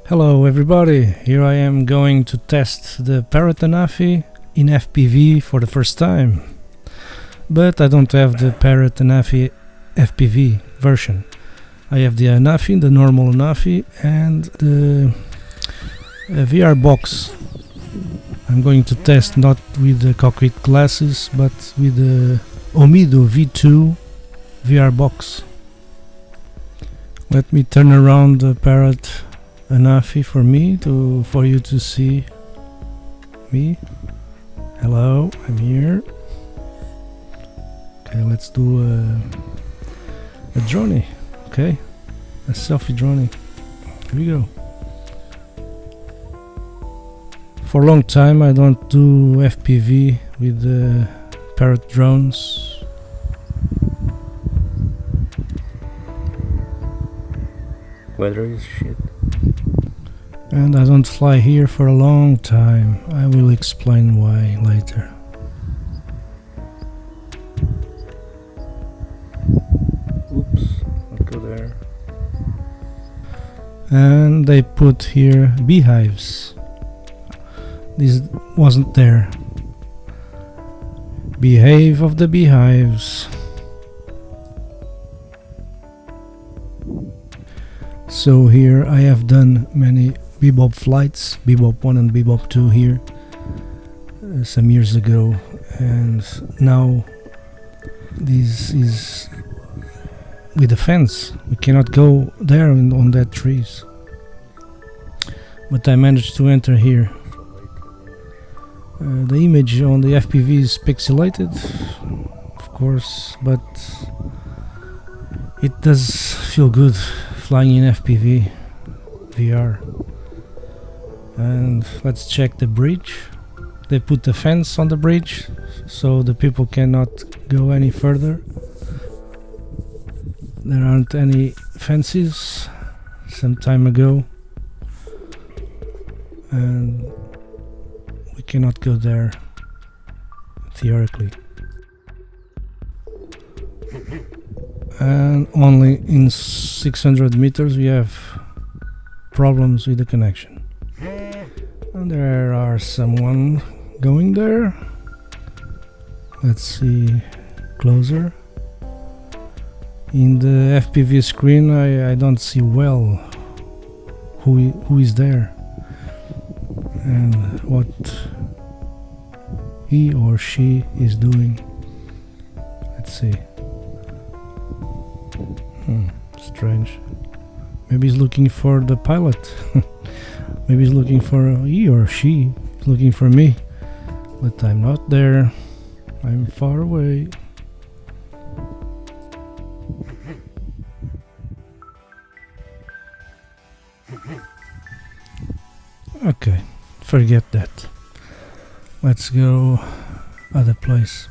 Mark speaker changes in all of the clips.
Speaker 1: Hello everybody, here I am going to test the Parrot Anafi in FPV for the first time. But I don't have the Parrot Anafi FPV version. I have the Anafi, the normal Anafi, and the VR box. I'm going to test not with the Cockpitglasses but with the Homido V2 VR box. Let me turn around the Parrot Anafi for you to see me. Hello, I'm here. Okay, let's do a drone. Okay, a selfie drone. Here we go. For a long time I don't do FPV with the Parrot drones.
Speaker 2: Weather is shit.
Speaker 1: And I don't fly here for a long time. I will explain why later.
Speaker 2: Oops, I'll go there.
Speaker 1: And they put here beehives. This wasn't there. Behave of the beehives. So here I have done many Bebop flights, Bebop 1 and Bebop 2 here some years ago, and now this is with a fence. We cannot go there on that trees, but I managed to enter here. The image on the FPV is pixelated, of course, but it does feel good flying in FPV VR. And let's check the bridge. They put the fence on the bridge so the people cannot go any further. There aren't any fences some time ago, and we cannot go there theoretically. And only in 600 meters we have problems with the connection. And there are someone going there. Let's see closer. In the FPV screen I don't see well who is there and what he or she is doing. Let's see. Strange. Maybe he's looking for the pilot. Maybe he's looking for he or she is looking for me, but I'm not there. I'm far away. Okay, forget that. Let's go other place.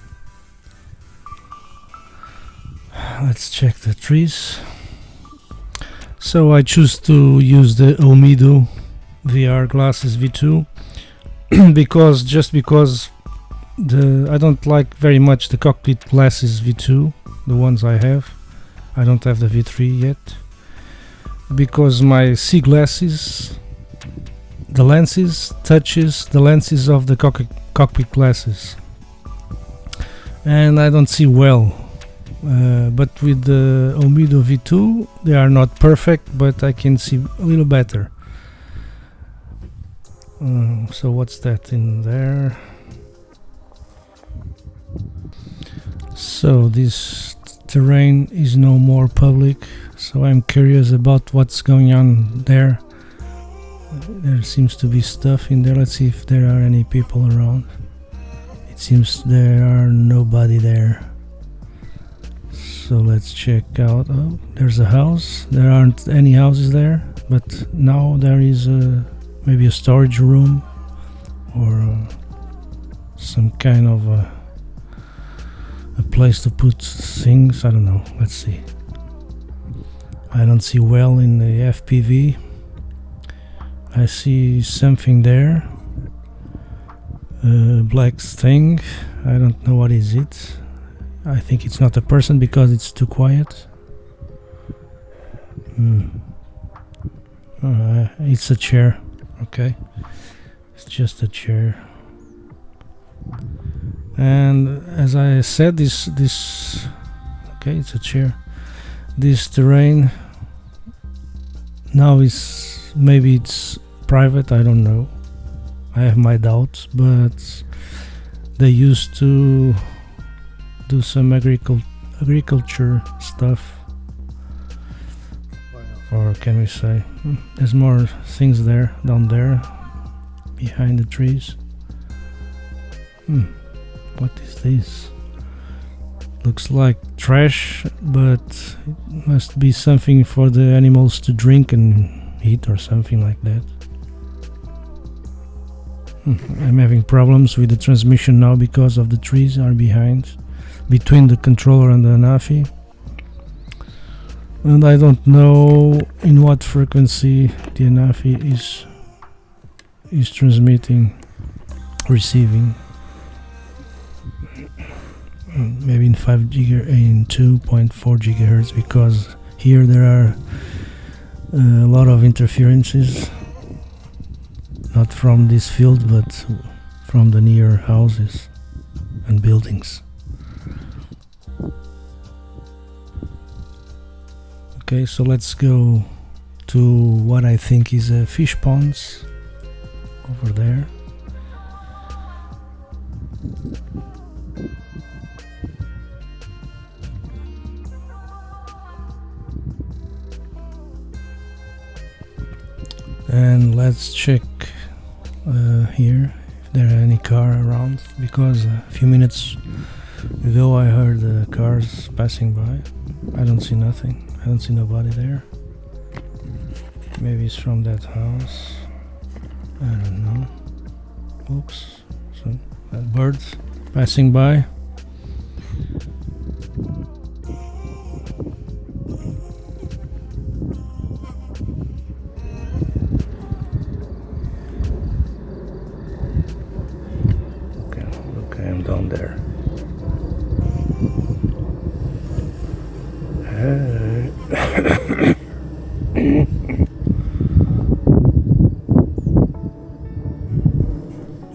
Speaker 1: Let's check the trees. So I choose to use the Homido VR Glasses V2 because I don't like very much the Cockpitglasses V2, the ones I have. I don't have the V3 yet because my C glasses, the lenses touches the lenses of the Cockpitglasses, and I don't see well. But with the Homido V2 they are not perfect, but I can see a little better. So what's that in there? So this terrain is no more public, so I'm curious about what's going on there. There seems to be stuff in there. Let's see if there are any people around. It seems there are nobody there. So let's check out. Oh, there's a house. There aren't any houses there, but now there is maybe a storage room or some kind of a place to put things. I don't know. Let's see. I don't see well in the FPV. I see something there. Black thing. I don't know what is it. I think it's not a person because it's too quiet. It's a chair. Okay, it's just a chair. And as I said, this okay, it's a chair. This terrain now is, maybe it's private, I don't know. I have my doubts, but they used to do some agriculture stuff. Or can we say, there's more things there, down there, behind the trees. What is this? Looks like trash, but it must be something for the animals to drink and eat or something like that. I'm having problems with the transmission now because of the trees are behind, between the controller and the Anafi. And I don't know in what frequency the Anafi is transmitting, receiving. Maybe in 2.4 gigahertz, because here there are a lot of interferences, not from this field but from the near houses and buildings. Okay, so let's go to what I think is a fish ponds over there. And let's check here if there are any car around, because a few minutes ago I heard the cars passing by. I don't see nothing. I don't see nobody there. Maybe it's from that house. I don't know. Oops. So birds passing by. Okay, I'm down there.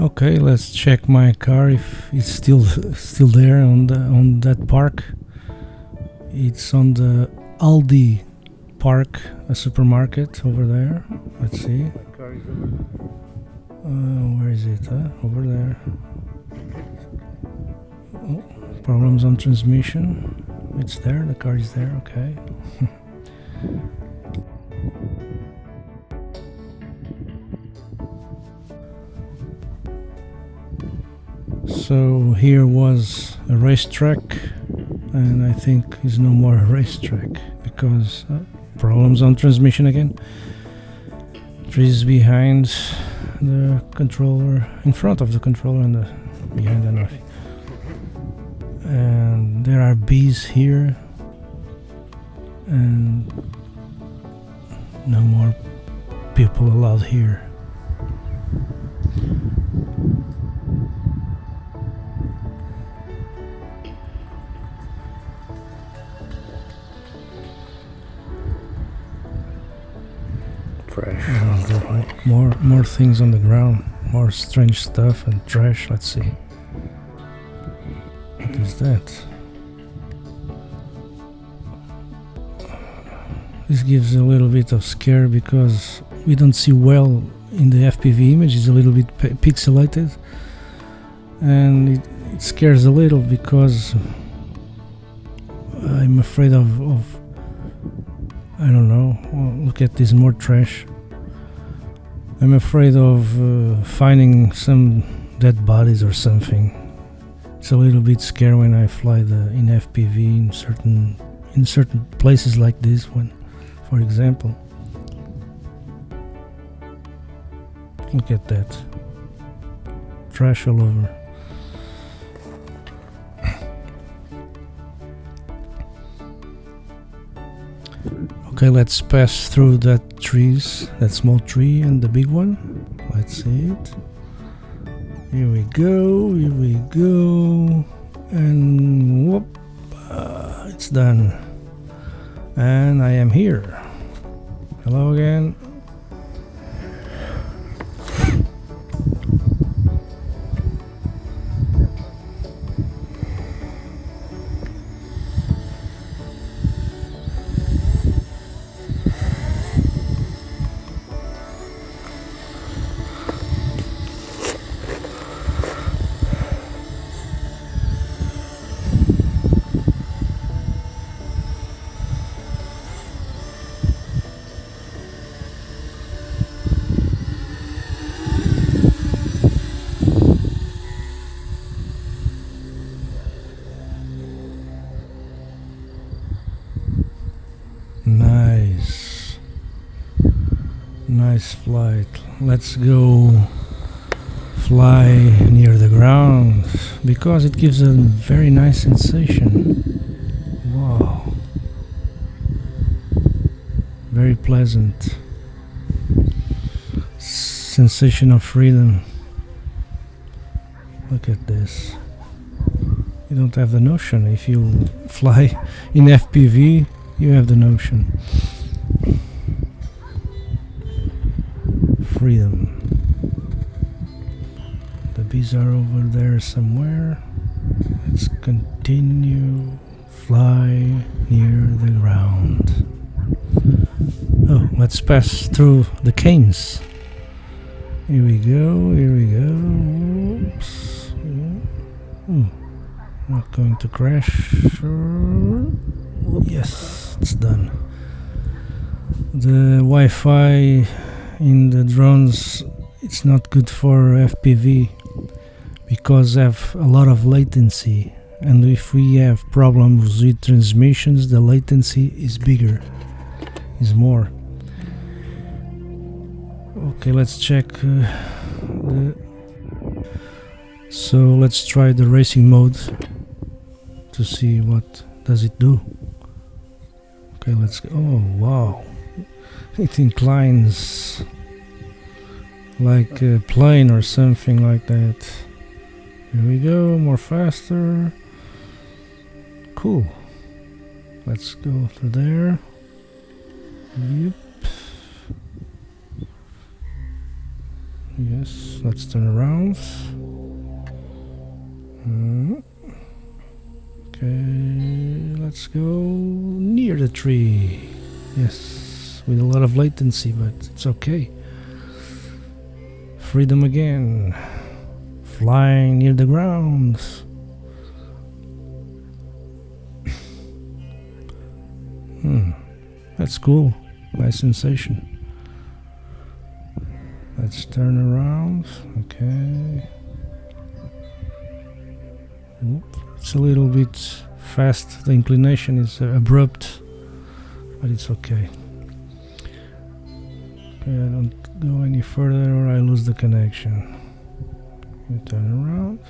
Speaker 1: Okay, let's check my car if it's still there on that park. It's on the Aldi Park, a supermarket over there. Let's see. Where is it? Over there. Oh, problems on transmission. It's there. The car is there. Okay. So here was a racetrack, and I think is no more a racetrack because problems on transmission again. Trees behind the controller, in front of the controller, and behind the Anafi. And there are bees here, and no more people allowed here. More things on the ground, more strange stuff and trash. Let's see. What is that? This gives a little bit of scare because we don't see well in the FPV image. It's a little bit pixelated, and it scares a little because I'm afraid of I don't know. Oh, look at this, more trash. I'm afraid of finding some dead bodies or something. It's a little bit scary when I fly in FPV in certain places like this one, for example. Look at that. Trash all over. Okay, let's pass through that small tree and the big one. Let's see it. Here we go, and whoop, it's done. And I am here. Hello again. Nice flight. Let's go fly near the ground because it gives a very nice sensation. Wow. Very pleasant sensation of freedom. Look at this. You don't have the notion. If you fly in FPV, you have the notion. Freedom. The bees are over there somewhere. Let's continue. Fly near the ground. Oh, let's pass through the canes. Here we go, here we go. Oops. Not going to crash. Yes, it's done. The Wi-Fi in the drones, it's not good for FPV because they have a lot of latency, and if we have problems with transmissions, the latency is bigger, is more. Okay, let's check so let's try the racing mode to see what does it do. Okay, let's go. Oh wow, it inclines like a plane or something like that. Here we go, more faster. Cool. Let's go through there. Yep. Yes, let's turn around. Okay, let's go near the tree. Yes, with a lot of latency, but it's okay. Freedom again. Flying near the ground. That's cool. Nice sensation. Let's turn around. Okay. It's a little bit fast. The inclination is abrupt, but it's okay. Okay, I don't go any further or I lose the connection. We turn around.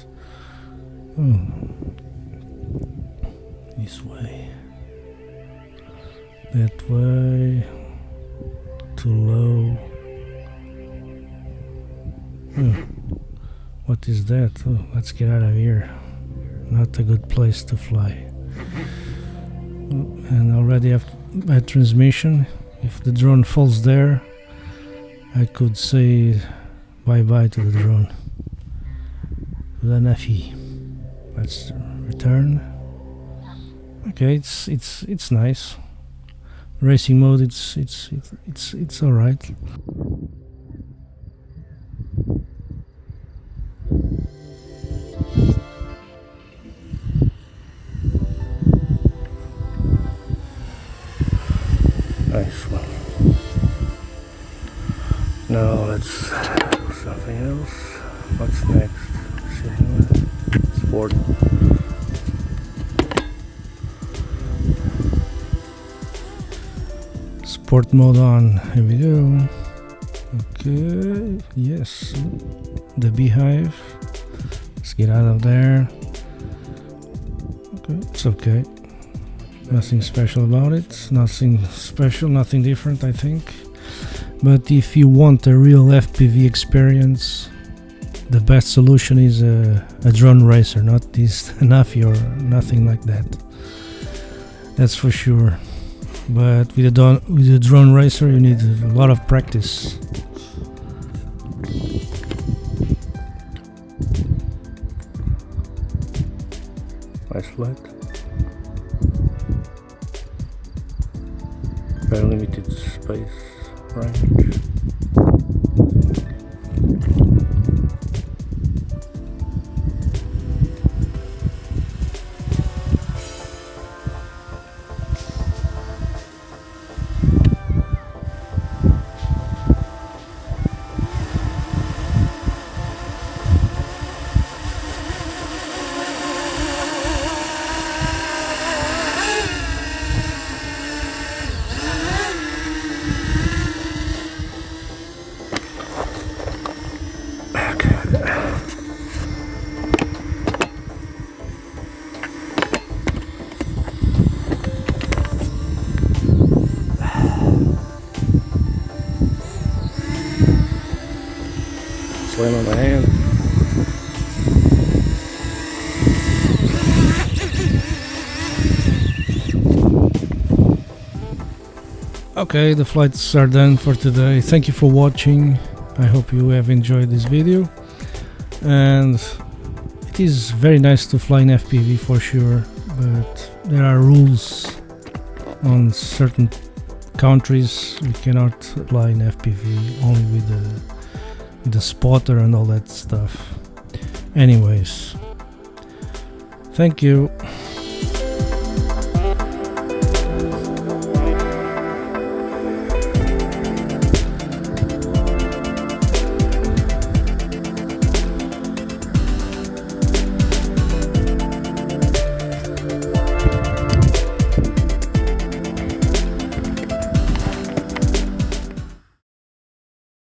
Speaker 1: Oh. This way. That way. Too low. What is that? Oh, let's get out of here. Not a good place to fly. And already have bad transmission. If the drone falls there, I could say bye-bye to the drone. The Anafi. Let's return. Okay, it's nice. Racing mode, it's all right. Nice one. Now let's do something else. What's next? Sport. Sport mode on. Here we go. Okay. Yes. The beehive. Let's get out of there. Okay. It's okay. Nothing special about it. Nothing special. Nothing different, I think. But if you want a real FPV experience, the best solution is a drone racer, not this Anafi or nothing like that. That's for sure. But with a drone racer, you need a lot of practice. Nice flight. Very limited space range.
Speaker 2: Slam on my hand.
Speaker 1: Okay, the flights are done for today. Thank you for watching. I hope you have enjoyed this video, and it is very nice to fly in FPV for sure, but there are rules on certain countries. We cannot fly in FPV only with the spotter and all that stuff. Anyways, thank you.